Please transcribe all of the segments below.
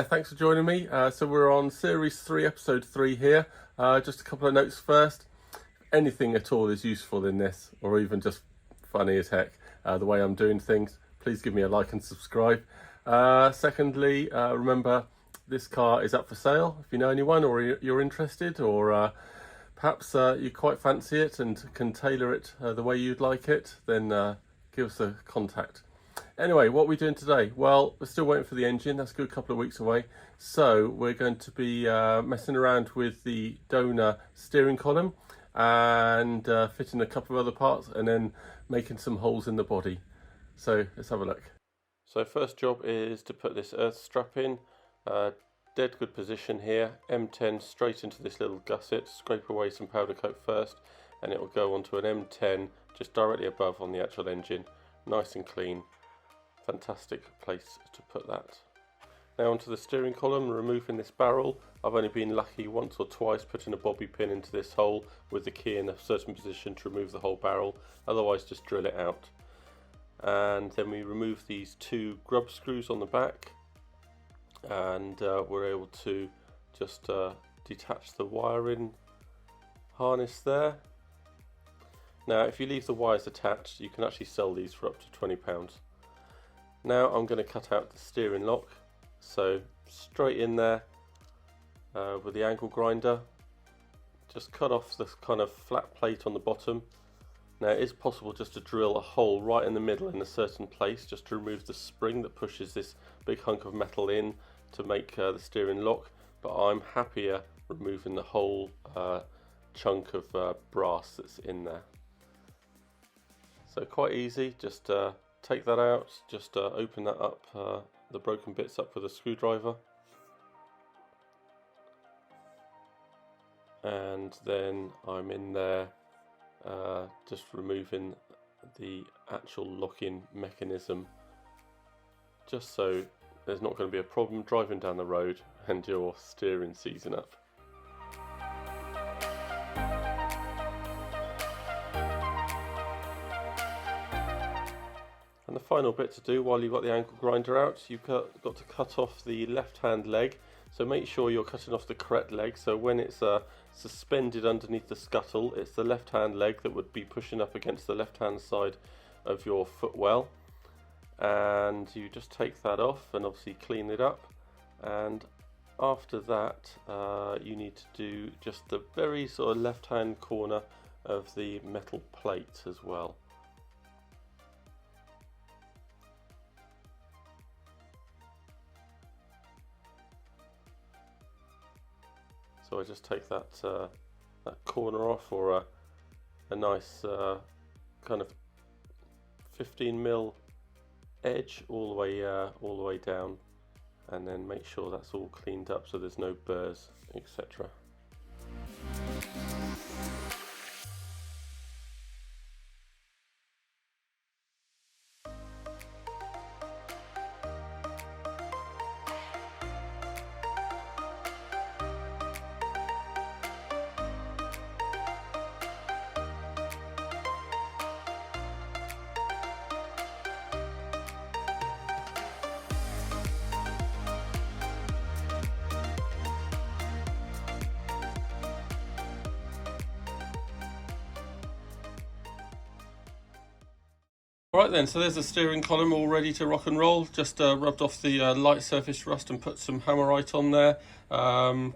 Thanks for joining me. So we're on Series 3, Episode 3 here. Just a couple of notes first. Anything at all is useful in this, or even just funny as heck, the way I'm doing things, please give me a like and subscribe. Secondly, remember this car is up for sale. If you know anyone or you're interested, or perhaps you quite fancy it and can tailor it the way you'd like it, then give us a contact. Anyway, what are we doing today? Well, we're still waiting for the engine. That's a good couple of weeks away. So we're going to be messing around with the donor steering column and fitting a couple of other parts and then making some holes in the body. So let's have a look. So first job is to put this earth strap in. Dead good position here. M10 straight into this little gusset. Scrape away some powder coat first and it will go onto an M10 just directly above on the actual engine. Nice and clean. Fantastic place to put that. Now onto the steering column, removing this barrel. I've only been lucky once or twice putting a bobby pin into this hole with the key in a certain position to remove the whole barrel, otherwise just drill it out. And then we remove these two grub screws on the back, and we're able to just detach the wiring harness there. Now if you leave the wires attached, you can actually sell these for up to £20. Now I'm going to cut out the steering lock, so straight in there with the angle grinder, just cut off this kind of flat plate on the bottom. Now it is possible just to drill a hole right in the middle in a certain place, just to remove the spring that pushes this big hunk of metal in to make the steering lock, but I'm happier removing the whole chunk of brass that's in there. So quite easy, just take that out, just open that up, the broken bits up with a screwdriver, and then I'm in there just removing the actual lock-in mechanism, just so there's not going to be a problem driving down the road and your steering seizing up. And the final bit to do while you've got the angle grinder out, you've got to cut off the left hand leg. So make sure you're cutting off the correct leg, so when it's suspended underneath the scuttle, it's the left hand leg that would be pushing up against the left hand side of your footwell. And you just take that off and obviously clean it up, and after that you need to do just the very sort of left hand corner of the metal plate as well. So I just take that that corner off, or a nice kind of 15mm edge all the way down, and then make sure that's all cleaned up so there's no burrs, etc. Alright then, so there's the steering column all ready to rock and roll. Just rubbed off the light surface rust and put some hammerite on there.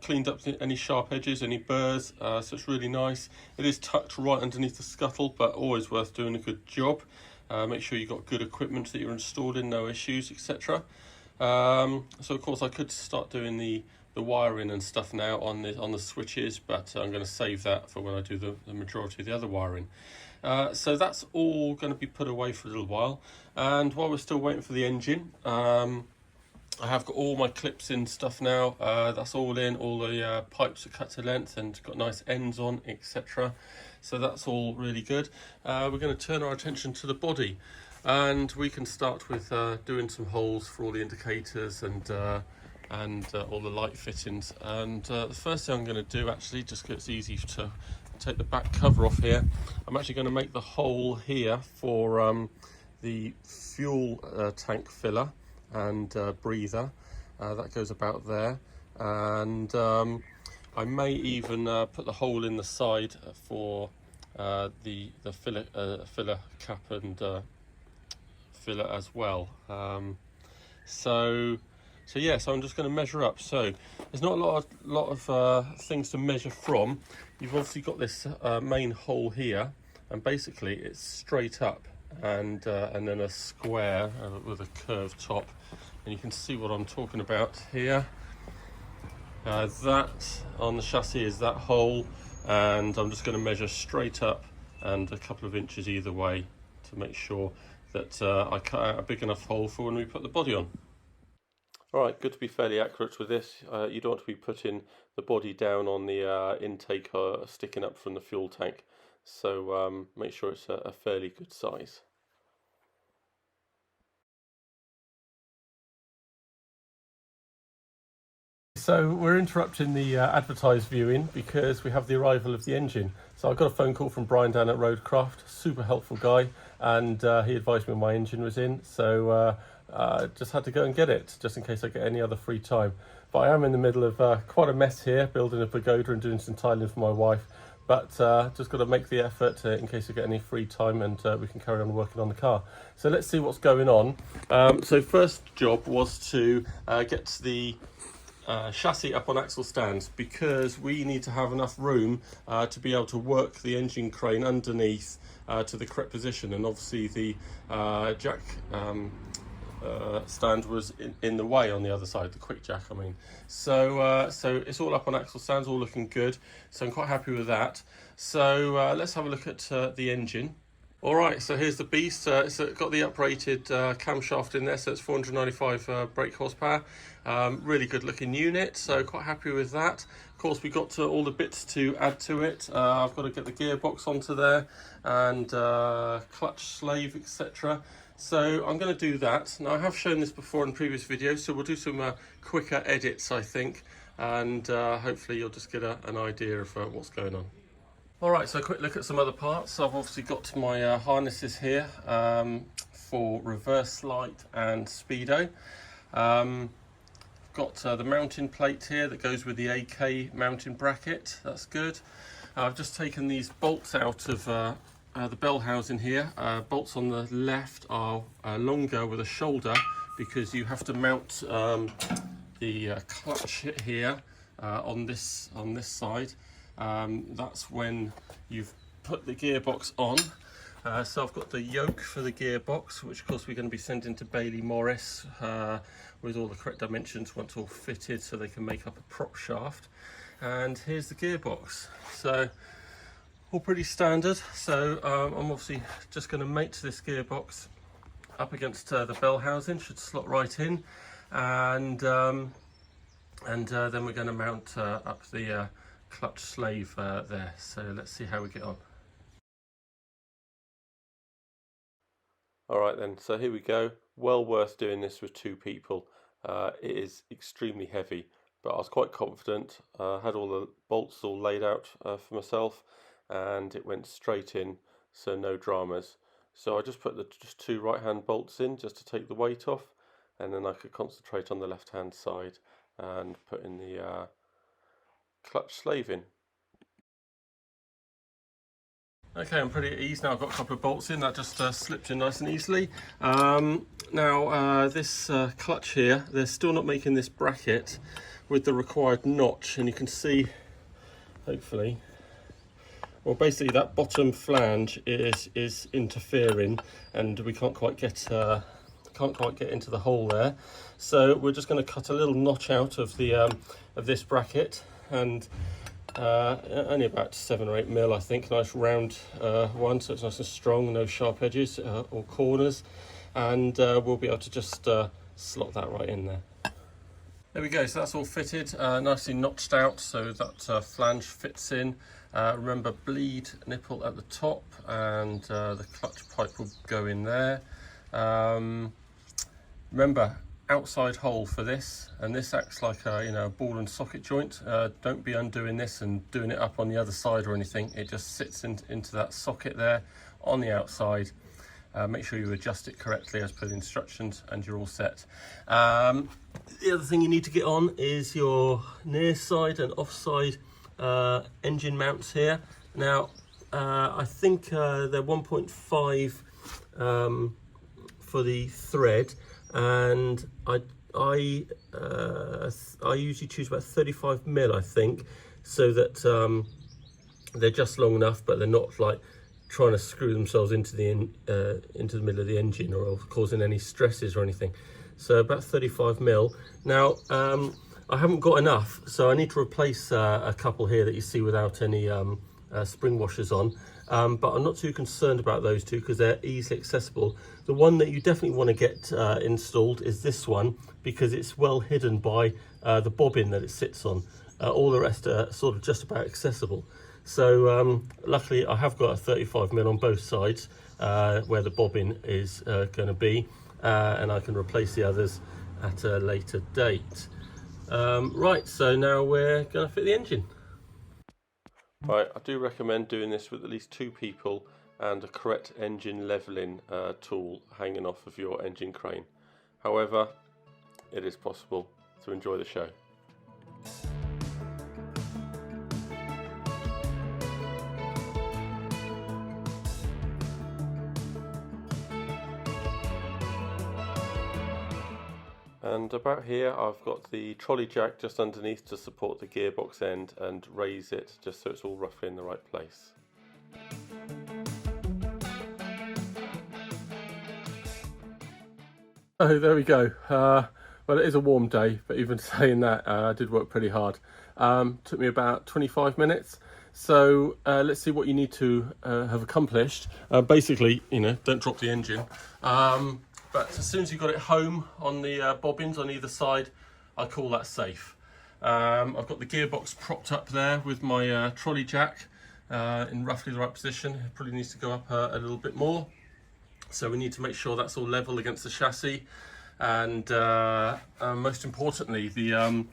Cleaned up any sharp edges, any burrs, so it's really nice. It is tucked right underneath the scuttle, but always worth doing a good job. Make sure you've got good equipment that you're installing, no issues, etc. So of course I could start doing the wiring and stuff now on the switches, but I'm going to save that for when I do the majority of the other wiring. So that's all going to be put away for a little while, and while we're still waiting for the engine, I have got all my clips in stuff now. That's all in, all the pipes are cut to length and got nice ends on, etc. So that's all really good. We're going to turn our attention to the body, and we can start with doing some holes for all the indicators and all the light fittings. And the first thing I'm going to do, actually, just because it's easy to take the back cover off here, I'm actually going to make the hole here for the fuel tank filler and breather. that goes about there, and I may even put the hole in the side for the filler cap and filler as well. So yeah, so I'm just going to measure up. So there's not a lot of things to measure from. You've obviously got this main hole here, and basically it's straight up, and then a square with a curved top, and you can see what I'm talking about here. That on the chassis is that hole, and I'm just going to measure straight up and a couple of inches either way to make sure that I cut out a big enough hole for when we put the body on. Alright, good to be fairly accurate with this. You don't want to be putting the body down on the intake sticking up from the fuel tank, so make sure it's a fairly good size. So we're interrupting the advertised viewing because we have the arrival of the engine. So I got a phone call from Brian down at Roadcraft, super helpful guy, and he advised me my engine was in, so just had to go and get it, just in case I get any other free time. But I am in the middle of quite a mess here, building a pagoda and doing some tiling for my wife, but just got to make the effort in case I get any free time, and we can carry on working on the car. So let's see what's going on. So first job was to get the chassis up on axle stands, because we need to have enough room to be able to work the engine crane underneath to the correct position, and obviously the jack stand was in the way on the other side, the quick jack I mean. So it's all up on axle stands, all looking good, so I'm quite happy with that. So let's have a look at the engine. Alright, so here's the beast. It's got the uprated camshaft in there, so it's 495 brake horsepower. Really good looking unit, so quite happy with that. Of course, we've got all the bits to add to it. I've got to get the gearbox onto there, and clutch slave, etc. So I'm going to do that. Now, I have shown this before in previous videos, so we'll do some quicker edits, I think, and hopefully you'll just get an idea of what's going on. Alright, so a quick look at some other parts. I've obviously got my harnesses here for reverse light and speedo. Got the mounting plate here that goes with the AK mounting bracket, that's good. I've just taken these bolts out of the bell housing here. Bolts on the left are longer with a shoulder, because you have to mount the clutch here on this side. That's when you've put the gearbox on. So I've got the yoke for the gearbox, which of course we're going to be sending to Bailey Morris with all the correct dimensions once all fitted, so they can make up a prop shaft. And here's the gearbox, so all pretty standard. So I'm obviously just going to mate this gearbox up against the bell housing, should slot right in, and then we're going to mount up the clutch slave there. So let's see how we get on. Alright then, so here we go. Well worth doing this with two people. It is extremely heavy, but I was quite confident. Had all the bolts all laid out for myself, and it went straight in, so no dramas. So I just put just two right hand bolts in just to take the weight off, and then I could concentrate on the left hand side and put in the clutch slave in. Okay, I'm pretty at ease now. I've got a couple of bolts in, that just slipped in nice and easily. Now this clutch here, they're still not making this bracket with the required notch, and you can see, hopefully, well basically that bottom flange is interfering, and we can't quite get into the hole there. So we're just going to cut a little notch out of the of this bracket, and only about 7 or 8 mil, I think. Nice round one, so it's nice and strong, no sharp edges or corners, and we'll be able to just slot that right in there. There we go, so that's all fitted, nicely notched out, so that flange fits in. Remember, bleed nipple at the top, and the clutch pipe will go in there. Remember, outside hole for this, and this acts like a ball and socket joint. Don't be undoing this and doing it up on the other side or anything. It just sits into that socket there on the outside. make sure you adjust it correctly as per the instructions, and you're all set. The other thing you need to get on is your near side and offside engine mounts here. Now I think they're 1.5 for the thread, and I usually choose about 35 mil, I think, so that they're just long enough, but they're not like trying to screw themselves into the middle of the engine or causing any stresses or anything. So about 35 mil. Now I haven't got enough, so I need to replace a couple here that you see without any spring washers on, but I'm not too concerned about those two because they're easily accessible. The one that you definitely want to get installed is this one, because it's well hidden by the bobbin that it sits on. All the rest are sort of just about accessible. So luckily I have got a 35 mil on both sides where the bobbin is going to be, and I can replace the others at a later date. Right, so now we're going to fit the engine. Right, I do recommend doing this with at least 2 people and a correct engine levelling tool hanging off of your engine crane. However, it is possible. To enjoy the show. And about here I've got the trolley jack just underneath to support the gearbox end and raise it just so it's all roughly in the right place. Oh, there we go. Well, it is a warm day, but even saying that, I did work pretty hard. Took me about 25 minutes. So let's see what you need to have accomplished. Basically, you know, don't drop the engine. But as soon as you've got it home on the bobbins on either side, I call that safe. I've got the gearbox propped up there with my trolley jack in roughly the right position. It probably needs to go up a little bit more. So we need to make sure that's all level against the chassis. And most importantly, the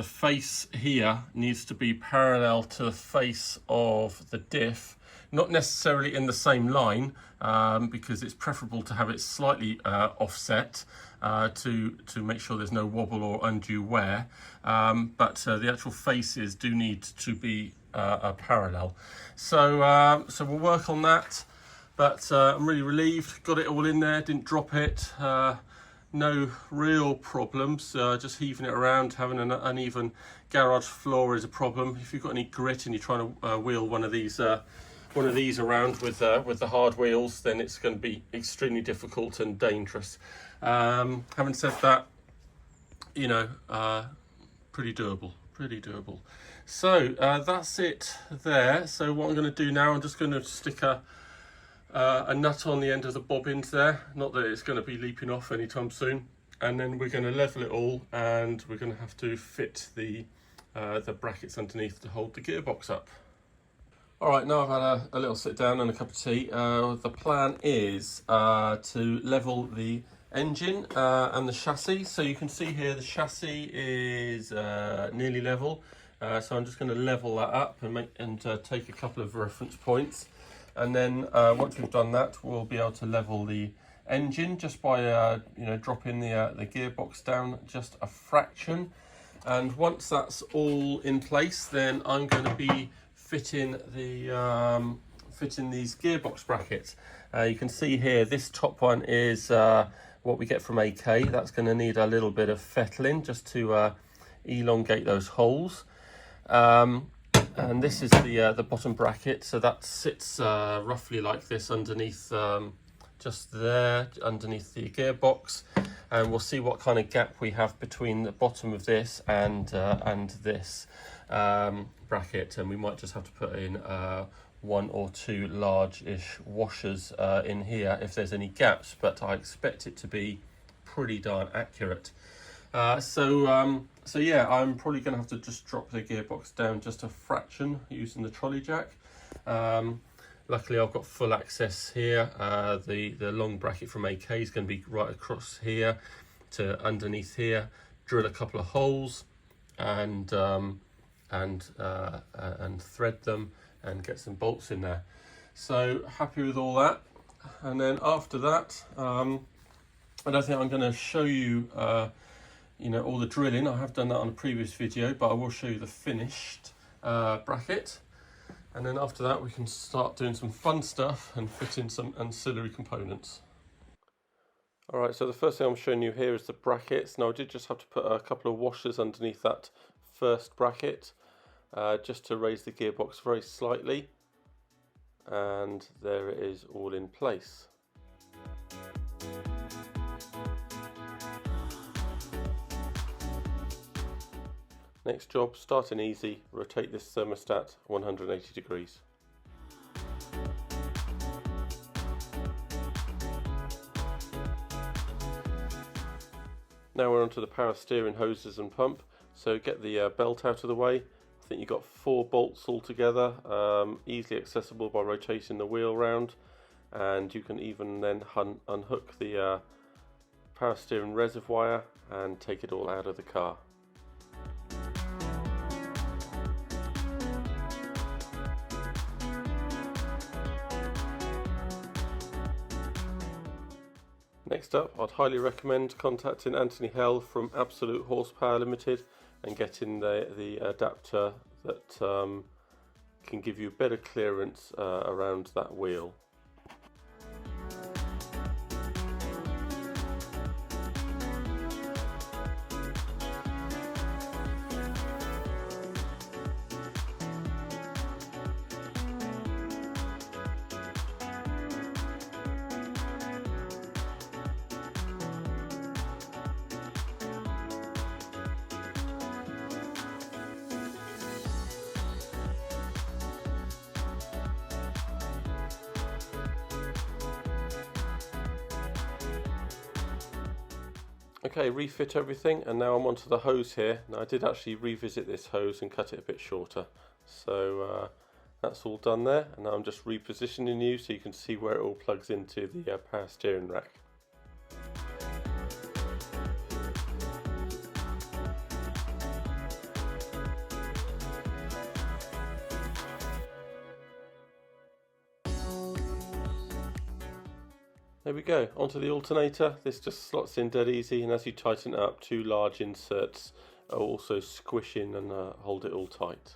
face here needs to be parallel to the face of the diff. Not necessarily in the same line, because it's preferable to have it slightly offset to make sure there's no wobble or undue wear. But the actual faces do need to be parallel. So we'll work on that. But I'm really relieved, got it all in there, didn't drop it. No real problems, just heaving it around, having an uneven garage floor is a problem. If you've got any grit and you're trying to wheel one of these around with the hard wheels, then it's going to be extremely difficult and dangerous. Having said that, you know, pretty doable. So that's it there. So what I'm going to do now, I'm just going to stick a nut on the end of the bobbins there, not that it's going to be leaping off anytime soon, and then we're going to level it all, and we're going to have to fit the brackets underneath to hold the gearbox up. Alright, now I've had a little sit down and a cup of tea. The plan is to level the engine and the chassis. So you can see here the chassis is nearly level, so I'm just going to level that up and take a couple of reference points. And then once we've done that, we'll be able to level the engine just by you know, dropping the gearbox down just a fraction. And once that's all in place, then I'm going to be fitting these gearbox brackets. You can see here this top one is what we get from AK. That's going to need a little bit of fettling just to elongate those holes. And this is the bottom bracket, so that sits roughly like this underneath, just there underneath the gearbox, and we'll see what kind of gap we have between the bottom of this and this bracket, and we might just have to put in 1 or 2 large-ish washers in here if there's any gaps, but I expect it to be pretty darn accurate. So yeah, I'm probably going to have to just drop the gearbox down just a fraction using the trolley jack. Luckily I've got full access here. The long bracket from AK is going to be right across here to underneath here. Drill a couple of holes and thread them and get some bolts in there. So happy with all that. And then after that, I don't think I'm going to show you, all the drilling. I have done that on a previous video, but I will show you the finished bracket. And then after that, we can start doing some fun stuff and fit in some ancillary components. Alright, so the first thing I'm showing you here is the brackets. Now I did just have to put a couple of washers underneath that first bracket, just to raise the gearbox very slightly. And there it is, all in place. Next job, starting easy, rotate this thermostat 180 degrees. Now we're onto the power steering hoses and pump, so get the belt out of the way. I think you've got 4 bolts altogether, easily accessible by rotating the wheel round, and you can even then unhook the power steering reservoir and take it all out of the car. Next up, I'd highly recommend contacting Anthony Hell from Absolute Horsepower Limited and getting the adapter that can give you better clearance around that wheel. Okay, refit everything, and now I'm onto the hose here. Now I did actually revisit this hose and cut it a bit shorter, so that's all done there, and now I'm just repositioning you so you can see where it all plugs into the power steering rack. There we go, onto the alternator. This just slots in dead easy, and as you tighten it up, 2 large inserts are also squish in and hold it all tight.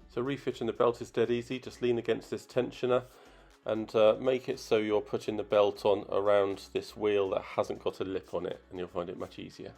So refitting the belt is dead easy. Just lean against this tensioner and make it so you're putting the belt on around this wheel that hasn't got a lip on it, and you'll find it much easier.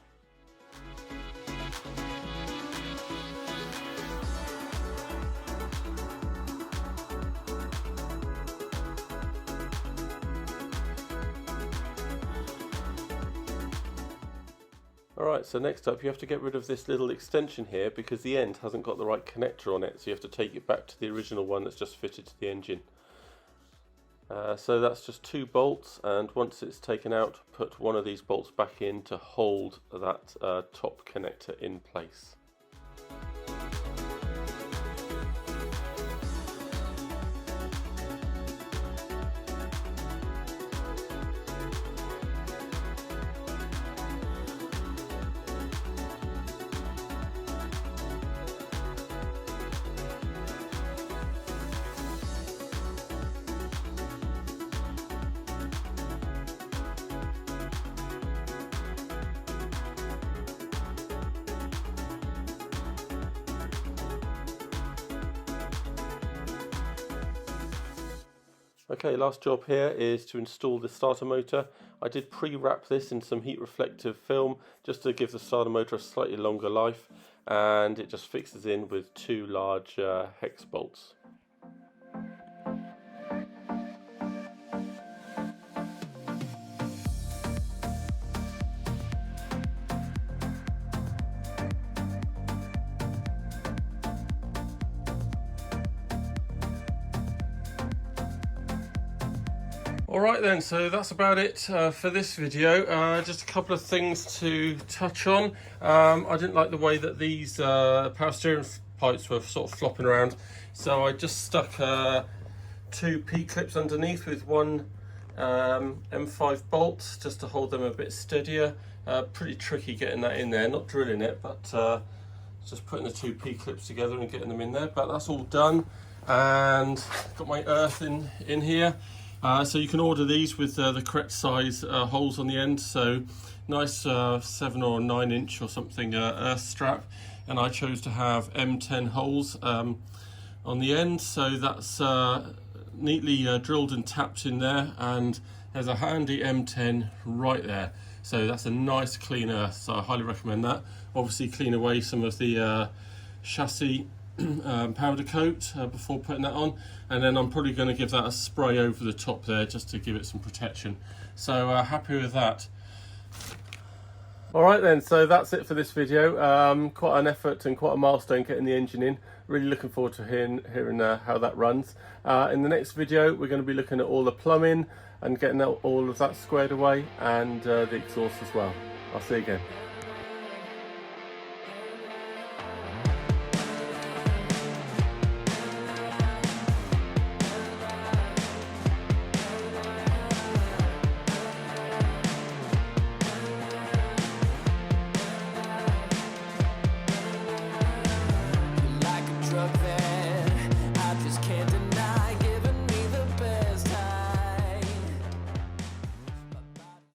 Alright, so next up you have to get rid of this little extension here because the end hasn't got the right connector on it, so you have to take it back to the original one that's just fitted to the engine. So that's just 2 bolts, and once it's taken out, put one of these bolts back in to hold that top connector in place. Okay, last job here is to install the starter motor. I did pre-wrap this in some heat reflective film just to give the starter motor a slightly longer life, and it just fixes in with 2 large hex bolts. Alright then, so that's about it for this video. Just a couple of things to touch on. I didn't like the way that these power steering pipes were sort of flopping around, so I just stuck 2 P-clips underneath with one M5 bolt just to hold them a bit steadier. Pretty tricky getting that in there, not drilling it, but just putting the 2 P-clips together and getting them in there, but that's all done. And got my earth in here. So you can order these with the correct size holes on the end, so nice 7 or 9 inch or something earth strap, and I chose to have M10 holes on the end, so that's neatly drilled and tapped in there, and there's a handy M10 right there, so that's a nice clean earth, so I highly recommend that. Obviously clean away some of the chassis powder coat before putting that on, and then I'm probably going to give that a spray over the top there just to give it some protection. So happy with that. Alright then, so that's it for this video. Quite an effort and quite a milestone getting the engine in. Really looking forward to hearing how that runs. In the next video we're going to be looking at all the plumbing and getting all of that squared away, and the exhaust as well. I'll see you again.